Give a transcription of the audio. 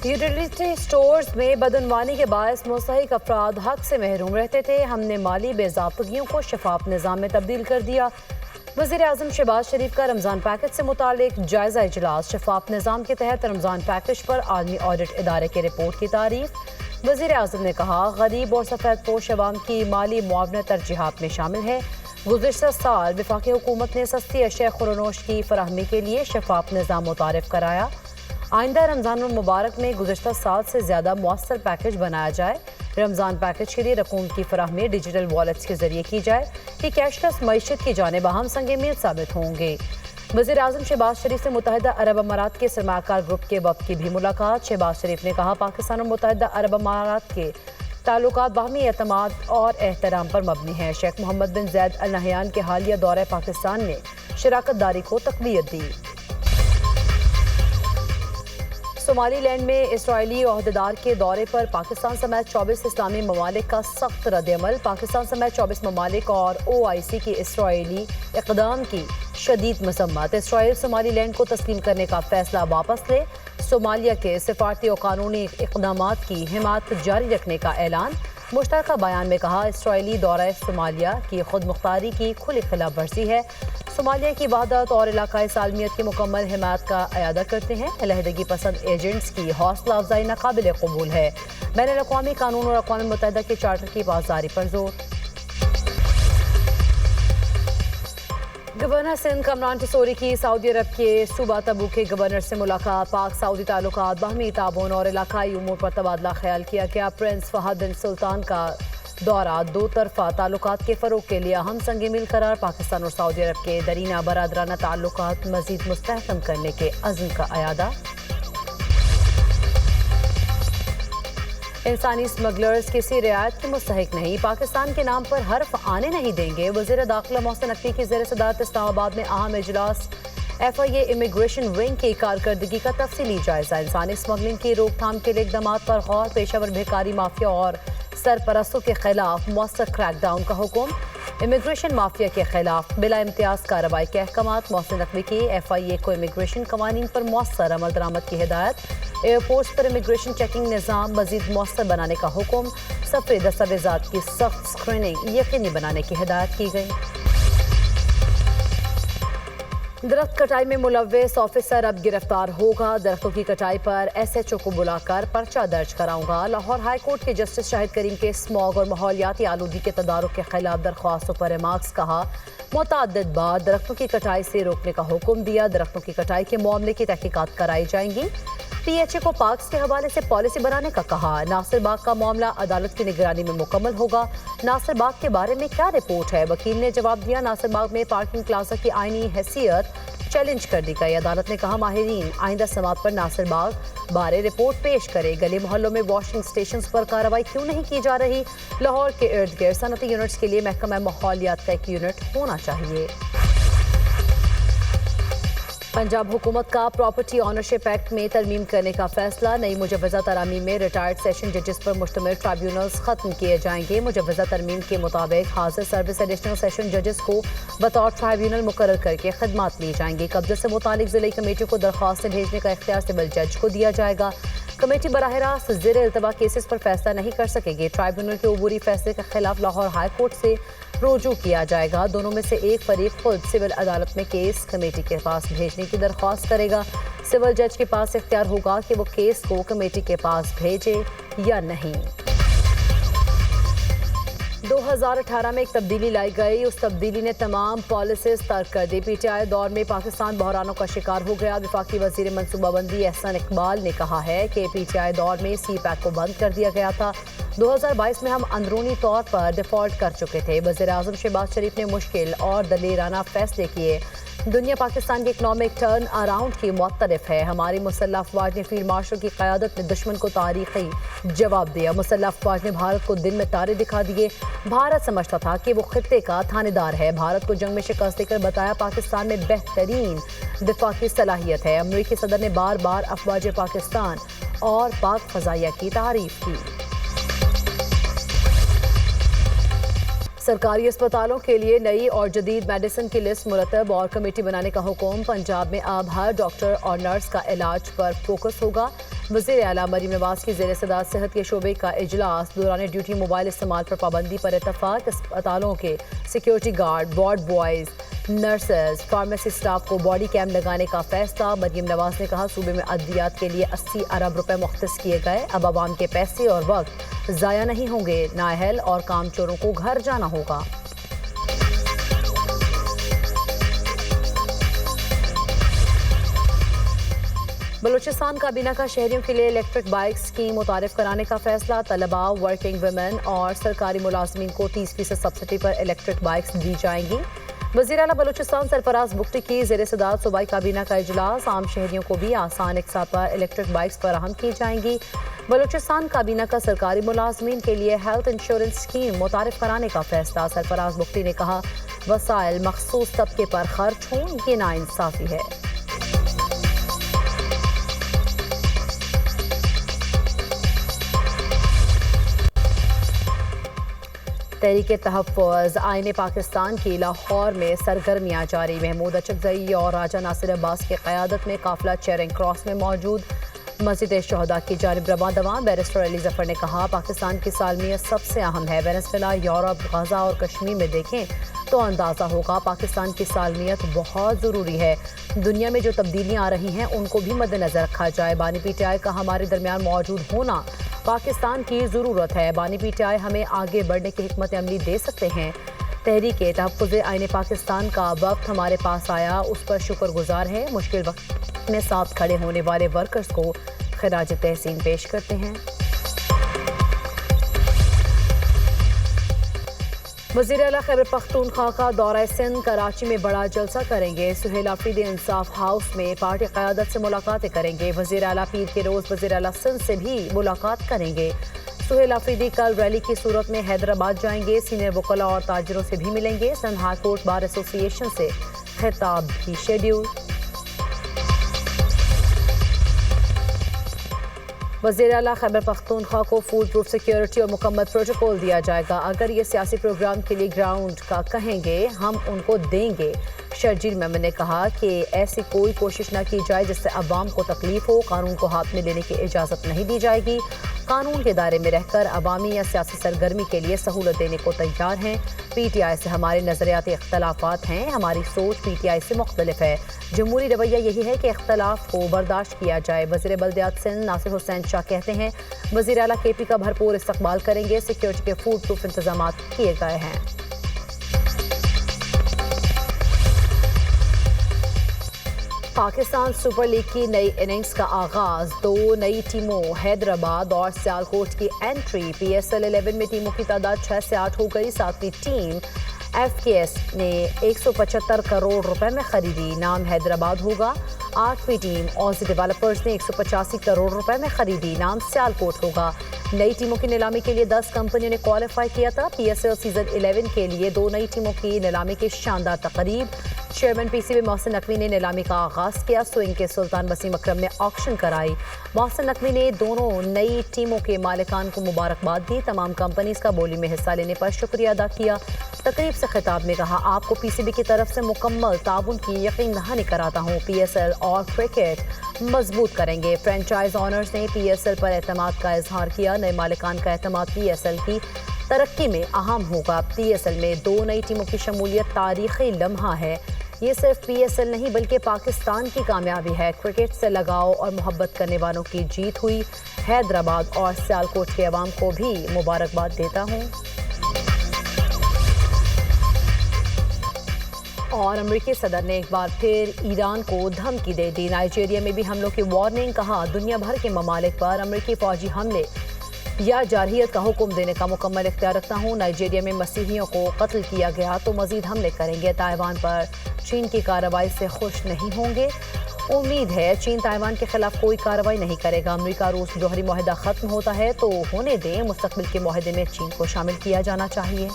Utility stores में बदعنवानी के बायस मुस्तहिक अफराद हक से महरूम रहते थे। हमने माली बेज़ाब्तगियों को शफाफ निज़ाम में तब्दील कर दिया। वज़ीर आज़म शहबाज शरीफ का रमज़ान पैकेज से मुतालिक जायज़ा इजलास। शफाफ निज़ाम के तहत रमज़ान पैकेज पर आलमी ऑडिट इदारे की रिपोर्ट की तारीफ। वज़ीर आज़म ने कहा, गरीब और सफ़ेद पोश अवाम की माली मुआवनत तरजीहात में शामिल है। गुज़िश्ता साल वफाकी हुकूमत ने सस्ती अशिया खुरनोश की फराहमी के लिए शफाफ निज़ाम मुतारिफ कराया। आइंदा रमज़ान मुबारक में गुज़िश्ता साल से ज़्यादा मुअस्सर पैकेज बनाया जाए। रमज़ान पैकेज के लिए रकूम की फराहमी डिजिटल वॉलेट्स के जरिए की जाए कि कैशलेस मईशत की जानिब अहम संग मील साबित होंगे। वज़ीर आज़म शहबाज शरीफ से मुत्तहिदा अरब अमारात के सरमाकार ग्रुप के वफ़द की भी मुलाकात। शहबाज शरीफ ने कहा, पाकिस्तान और मुत्तहिदा अरब अमारात के ताल्लुकात बाहमी एतमाद और एहतराम पर मबनी है। शेख मोहम्मद बिन ज़ैद अल नहयान के हालिया दौरे पाकिस्तान ने शराकत दारी को तक़वियत दी। सोमालीलैंड में इसराइली ओहदेदार के दौरे पर पाकिस्तान समेत 24 इस्लामी ममालिक का सख्त रद्द-ए-अमल। पाकिस्तान समेत 24 ममालिक और OIC की इसराइली इक़दाम की शदीद मज़म्मत। इसराइल सोमालीलैंड को तस्लीम करने का फैसला वापस ले। सोमालिया के सिफारती और कानूनी इक़दामात की हिमायत जारी रखने का ऐलान। मुश्तरका बयान में कहा, इसराइली दौरा सोमालिया की खुद मुख्तारी की खुली खिलाफ वर्जी है। सोमालिया की वहदत और इलाकाई सालमियत की मुकम्मल हिमायत का अयादा करते हैं। अलहदगी पसंद एजेंट्स की हौसला अफजाई नाकाबिल कबूल है। बैनुल-अक़वामी कानून और अक़वाम मुत्तहिदा के चार्टर की पासदारी पर जोर। गवर्नर सिंध कमरान टिसोरी की सऊदी अरब के सूबा तबूक के गवर्नर से मुलाकात। पाक सऊदी ताल्लुकात, बाहमी ताबून और इलाकाई उमूर पर तबादला ख्याल किया गया। प्रिंस फहद बिन सुल्तान का दौरा दो तरफा ताल्लुकात के फ़रोग के लिए अहम संग मील करार। पाकिस्तान और सऊदी अरब के दरीना बरादराना ताल्लुकात मज़ीद मुस्तहकम करने के अज़्म का अयादा। इंसानी स्मगलर्स किसी रियायत के मुस्तहिक नहीं, पाकिस्तान के नाम पर हर्फ आने नहीं देंगे। वज़ीर दाखिला मोहसिन नकवी की ज़ेर सदारत इस्लामाबाद में अहम इजलास। FIA इमिग्रेशन विंग की कारकर्दगी का तफसीली जायजा। इंसानी स्मगलिंग की रोकथाम के लिए इक़दामात पर गौर। पेशावर भिखारी माफिया और सरपरस्तों के खिलाफ मौसर क्रैकडाउन का हुक्म। इमिग्रेशन माफिया के खिलाफ बिला इम्तियाज कार्रवाई के अहकामात। मोहसिन नकवी की FIA को इमिग्रेशन कवानीन पर मौसर अमल दरामद की हिदायत। एयरपोर्ट्स पर इमिग्रेशन चेकिंग निज़ाम मज़ीद मौसर बनाने का हुक्म। सफरी दस्तावेज़ात की सख्त स्क्रीनिंग यकीनी बनाने की हिदायत की गई। दरख्त कटाई में मुलव्वस ऑफिसर अब गिरफ्तार होगा। दरख्तों की कटाई पर SHO को बुलाकर पर्चा दर्ज कराऊंगा। लाहौर हाई कोर्ट के जस्टिस शाहिद करीम के स्मॉग और माहौलियाती आलूगी के तदारुक के खिलाफ दरख्वास्तों पर रिमार्क्स। कहा, मुतअद्दिद बार दरख्तों की कटाई से रोकने का हुक्म दिया। दरख्तों की कटाई के मामले की तहकीकात कराई जाएंगी। PHA को पार्क्स के हवाले से पॉलिसी बनाने का कहा। नासिर बाग का मामला अदालत की निगरानी में मुकम्मल होगा। नासिर बाग के बारे में क्या रिपोर्ट है? वकील ने जवाब दिया, नासिर बाग में पार्किंग प्लाजा की आईनी हैसियत चैलेंज कर दी गई। अदालत ने कहा, माहिरीन आइंदा समात पर नासिर बाग बारे रिपोर्ट पेश करे। गली मोहल्लों में वॉशिंग स्टेशन पर कार्रवाई क्यों नहीं की जा रही? लाहौर के इर्द गिर्द सनती यूनिट्स के लिए महकमा माहौलियात का एक यूनिट होना चाहिए। पंजाब हुकूमत का प्रॉपर्टी ऑनरशिप एक्ट में तरमीम करने का फैसला। नई मुजव्वज़ा तरामीम में रिटायर्ड सेशन जजेस पर मुश्तमिल ट्राइब्यूनल्स खत्म किए जाएंगे। मुजव्वज़ा तरमीम के मुताबिक हाजिर सर्विस एडिशनल सेशन जजेस को बतौर ट्राइब्यूनल मुकर्रर करके खदमात ली जाएंगी। कब्जे से मुतालिक जिले कमेटी को दरख्वास्तें भेजने का इख्तियार सिविल जज को दिया जाएगा। कमेटी बराह रास्त ज़ेर इल्तवा केसेस पर फैसला नहीं कर सकेगी। ट्राइब्यूनल के अबूरी फैसले के खिलाफ लाहौर हाई कोर्ट से रुजू किया जाएगा। दोनों में से एक फरीक खुद सिविल अदालत में केस कमेटी के पास भेजने की दरख्वास्त करेगा। सिविल जज के पास इख्तियार होगा कि वो केस को कमेटी के पास भेजे या नहीं। 2018 में एक तब्दीली लाई गई। उस तब्दीली ने तमाम पॉलिसीज तर्क कर दी। PTI दौर में पाकिस्तान बहरानों का शिकार हो गया। वफाकी वजीर मनसूबाबंदी एहसन इकबाल ने कहा है कि PTI दौर में CPAC को बंद कर दिया गया था। 2022 में हम अंदरूनी तौर पर डिफॉल्ट कर चुके थे। वज़ीर आज़म शहबाज शरीफ ने मुश्किल और दलेराना फैसले किए। दुनिया पाकिस्तान के इकनॉमिक टर्न अराउंड की मुअत्तरिफ है। हमारी मुसल्लह अफवाज ने फील्ड मार्शल की क़यादत में दुश्मन को तारीखी जवाब दिया। मुसल्लह अफवाज ने भारत को दिन में तारे दिखा दिए। भारत समझता था कि वो खित्ते का थानेदार है। भारत को जंग में शिकस्त देकर बताया पाकिस्तान में बेहतरीन दिफा की सलाहियत है। अमरीकी सदर ने बार बार अफवाज पाकिस्तान और पाक फ़ज़ाइया की तारीफ की। सरकारी अस्पतालों के लिए नई और जदीद मेडिसिन की लिस्ट मुरतब और कमेटी बनाने का हुक्म। पंजाब में अब हर डॉक्टर और नर्स का इलाज पर फोकस होगा। वज़ीर आला मरीम नवाज की ज़ेर सदारत सेहत के शोबे का इजलास। दौरान ड्यूटी मोबाइल इस्तेमाल पर पाबंदी पर इत्तफाक। अस्पतालों के security guard, ward boys, nurses, pharmacy staff को बॉडी कैम लगाने का फैसला। मरीम नवाज ने कहा सूबे में अद्वियात के लिए 80 अरब रुपए मुख्तस किए गए। अब आवाम के पैसे और वक्त ज़ाया नहीं होंगे। नाअहल और कामचोरों को घर जाना होगा। बलूचिस्तान काबीना का शहरियों के लिए इलेक्ट्रिक बाइक स्कीम मुतारिफ कराने का फैसला। तलबा, वर्किंग वुमेन और सरकारी मुलाजमीन को 30% सब्सिडी पर इलेक्ट्रिक बाइक्स दी जाएंगी। वज़ीर आला बलूचिस्तान सरफराज बुख्ती की ज़ेर सदारत सूबाई काबीना का इजलास। आम शहरियों को भी आसान इकसात पर इलेक्ट्रिक बाइक्स फराहम की जाएंगी। बलूचिस्तान काबीना का सरकारी मुलाजमीन के लिए हेल्थ इंश्योरेंस स्कीम मुतारिफ कराने का फैसला। सरफराज बुख्ती ने कहा वसाइल मखसूस तबके पर खर्च हों, ये नाइंसाफी है। तहरीक तहफ़्फ़ुज़ आईने पाकिस्तान की लाहौर में सरगर्मियाँ जारी। महमूद अचकज़ई और राजा नासिर अब्बास की क़यादत में काफ़िला चेयरिंग क्रॉस में मौजूद। मस्जिद शहदा की जानिब रवां दवां। बैरिस्टर अली ज़फ़र ने कहा पाकिस्तान की सालमियत सबसे अहम है। वेनेज़ुएला, यूरोप, गज़ा और कश्मीर में देखें तो अंदाज़ा होगा पाकिस्तान की सालमियत बहुत ज़रूरी है। दुनिया में जो तब्दीलियाँ आ रही हैं उनको भी मद्देनज़र रखा जाए। बानी पीटीआई का हमारे दरमियान मौजूद होना पाकिस्तान की ज़रूरत है। बानी पीटीआई हमें आगे बढ़ने की हिकमत अमली दे सकते हैं। तहरीक तहफ़्फ़ुज़ आईने पाकिस्तान का वक्त हमारे पास आया, उस पर शुक्रगुजार हैं। मुश्किल वक्त में साथ खड़े होने वाले वर्कर्स को खिराज तहसीन पेश करते हैं। वज़ीर आला खैबर पख्तूनख्वा का दौरा सिंध कराची में बड़ा जलसा करेंगे। सुहेल आफरीदी इंसाफ हाउस में पार्टी क़यादत से मुलाकातें करेंगे। वज़ीर आला पीर के रोज़ वज़ीर आला सिंध से भी मुलाकात करेंगे। सुहेल आफरीदी कल रैली की सूरत में हैदराबाद जाएंगे। सीनियर वकला और ताजिरों से भी मिलेंगे। Sindh high court bar association से खिताब भी शेड्यूल। वज़ीर आला खैबर पख्तूनख्वा को फूड प्रूफ सिक्योरिटी और मुकम्मल प्रोटोकॉल दिया जाएगा। अगर ये सियासी प्रोग्राम के लिए ग्राउंड का कहेंगे हम उनको देंगे। शर्जील मेमन ने कहा कि ऐसी कोई कोशिश न की जाए जिससे अवाम को तकलीफ हो। कानून को हाथ में लेने की इजाज़त नहीं दी जाएगी। कानून के दायरे में रहकर अवामी या सियासी सरगर्मी के लिए सहूलत देने को तैयार हैं। पीटीआई से हमारे नज़रियाती इख्तलाफात हैं। हमारी सोच पीटीआई से मुख्तलिफ है। जमहूरी रवैया यही है कि इख्तलाफ को बर्दाश्त किया जाए। वज़ीर बल्दियात सिंध नासिर हुसैन शाह कहते हैं वज़ीर आला केपी का भरपूर इस्तकबाल करेंगे। सिक्योरिटी के फूड प्रूफ इंतजाम किए गए हैं। पाकिस्तान सुपर लीग की नई इनिंग्स का आगाज। 2 नई टीमों हैदराबाद और सियालकोट की एंट्री। PSL 11 में टीमों की तादाद 6 से 8 हो गई। 7वीं टीम FKS ने 175 करोड़ रुपए में खरीदी। नाम हैदराबाद होगा। 8वीं टीम ऑजी डेवलपर्स ने 185 करोड़ रुपए में खरीदी। नाम सियालकोट होगा। नई टीमों की नीलामी के लिए 10 कंपनियों ने क्वालिफाई किया था। PSL सीजन 11 के लिए 2 नई टीमों की नीलामी की शानदार तकरीब। चेयरमैन PCB मोहसिन नकवी ने नीलामी का आगाज किया। स्विंग के सुल्तान वसीम अकरम ने ऑक्शन कराई। मोहसिन नकवी ने दोनों नई टीमों के मालिकान को मुबारकबाद दी। तमाम कंपनीज का बोली में हिस्सा लेने पर शुक्रिया अदा किया। तकरीब से खिताब में कहा आपको PCB की तरफ से मुकम्मल ताउन की यकीन दहानी कराता हूँ। PSL और क्रिकेट मजबूत करेंगे। फ्रेंचाइज ऑनर्स ने PSL पर एतमाद का इजहार किया। नए मालिकान का एतमाद PSL की तरक्की में अहम होगा। PSL में 2 नई टीमों की शमूलियत तारीखी लम्हा है। ये सिर्फ PSL नहीं बल्कि पाकिस्तान की कामयाबी है। क्रिकेट से लगाव और मोहब्बत करने वालों की जीत हुई। हैदराबाद और सियालकोट के अवाम को भी मुबारकबाद देता हूँ। और अमेरिकी सदर ने एक बार फिर ईरान को धमकी दे दी। नाइजीरिया में भी हमलों की वार्निंग। कहा दुनिया भर के ममालिक पर अमेरिकी फौजी हमले या जारहियत का हुक्म देने का मुकम्मल इख्तियार रखता हूँ। नाइजीरिया में मसीहियों को कत्ल किया गया तो मजीद हमले करेंगे। ताइवान पर चीन की कार्रवाई से खुश नहीं होंगे। उम्मीद है चीन ताइवान के खिलाफ कोई कार्रवाई नहीं करेगा। अमेरिका रूस जौहरी मुआहदा खत्म होता है तो होने दें। मुस्तकबिल के मुआहदे में चीन को शामिल किया जाना चाहिए।